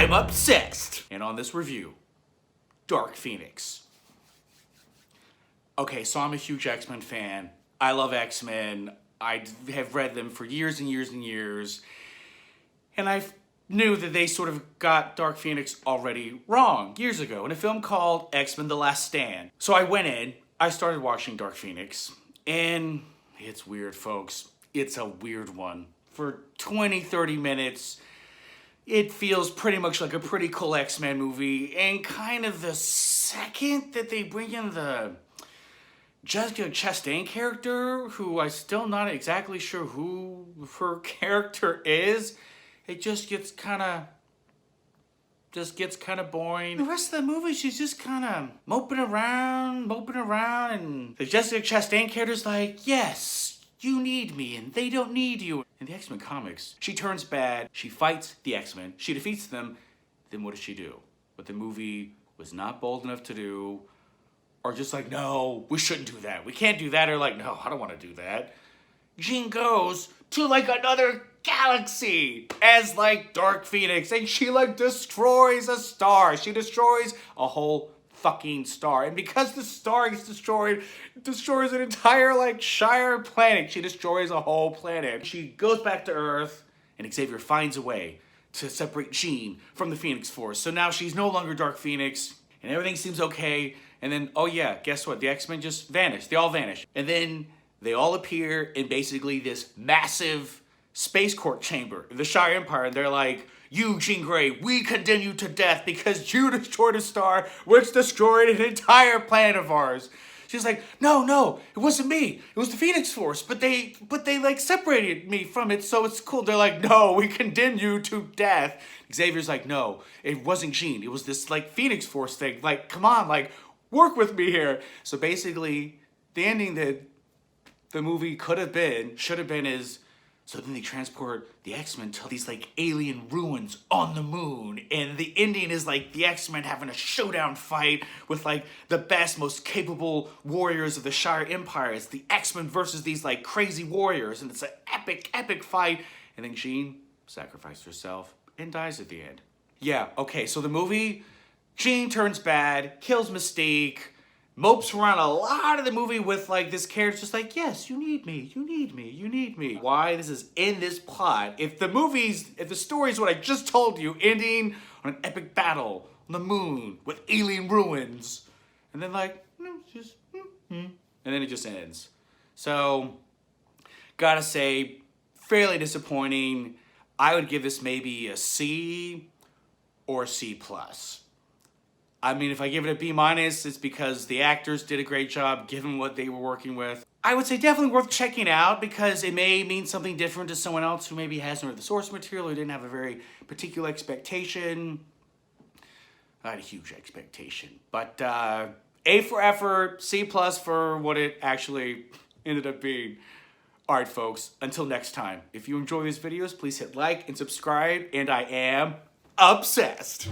I'm obsessed. And on this review, Dark Phoenix. Okay, so I'm a huge X-Men fan. I love X-Men. I have read them for years and years and years. And I knew that they sort of got Dark Phoenix already wrong years ago in a film called X-Men: The Last Stand. So I went in, I started watching Dark Phoenix, and it's weird, folks. It's a weird one. For 20, 30 minutes, it feels pretty much like a pretty cool X-Men movie, and kind of the second that they bring in the Jessica Chastain character, who I'm still not exactly sure who her character is, it just gets kind of boring. The rest of the movie, she's just kind of moping around, and the Jessica Chastain character's like, yes, you need me, and they don't need you. In the X-Men comics, she turns bad, she fights the X-Men, she defeats them, then what does she do? What the movie was not bold enough to do, or just like, no, we shouldn't do that, we can't do that, or like, no, I don't want to do that. Jean goes to like another galaxy as like Dark Phoenix, and she like destroys a star. She destroys a whole fucking star, and because the star gets destroyed, it destroys an entire like Shire planet. She destroys a whole planet. She goes back to Earth, and Xavier finds a way to separate Jean from the Phoenix Force. So now she's no longer Dark Phoenix, and everything seems okay. And then, oh yeah, guess what? The X-Men just vanish. They all vanish. And then they all appear in basically this massive space court chamber in the Shire Empire, and they're like, you, Jean Grey, we condemn you to death because you destroyed a star which destroyed an entire planet of ours. She's like, no, it wasn't me. It was the Phoenix Force, but they like separated me from it, so it's cool. They're like, no, we condemn you to death. Xavier's like, no, it wasn't Jean. It was this like Phoenix Force thing. Like, come on, like, work with me here. So basically, the ending that the movie should have been is, so then they transport the X-Men to these like alien ruins on the moon, and the ending is like the X-Men having a showdown fight with like the best, most capable warriors of the Shire Empire. It's the X-Men versus these like crazy warriors, and it's an epic fight. And then Jean sacrificed herself and dies at the end. Yeah, okay, so the movie, Jean turns bad, kills Mystique, mopes around a lot of the movie with like this character just like, yes, you need me. Why this is in this plot? If the story is what I just told you, ending on an epic battle on the moon with alien ruins, and then like, and then it just ends. So, gotta say, fairly disappointing. I would give this maybe a C or a C+. I mean, if I give it a B-, it's because the actors did a great job given what they were working with. I would say definitely worth checking out because it may mean something different to someone else who maybe hasn't read the source material or didn't have a very particular expectation. I had a huge expectation. But A for effort, C+ for what it actually ended up being. All right, folks, until next time. If you enjoy these videos, please hit like and subscribe, and I am obsessed.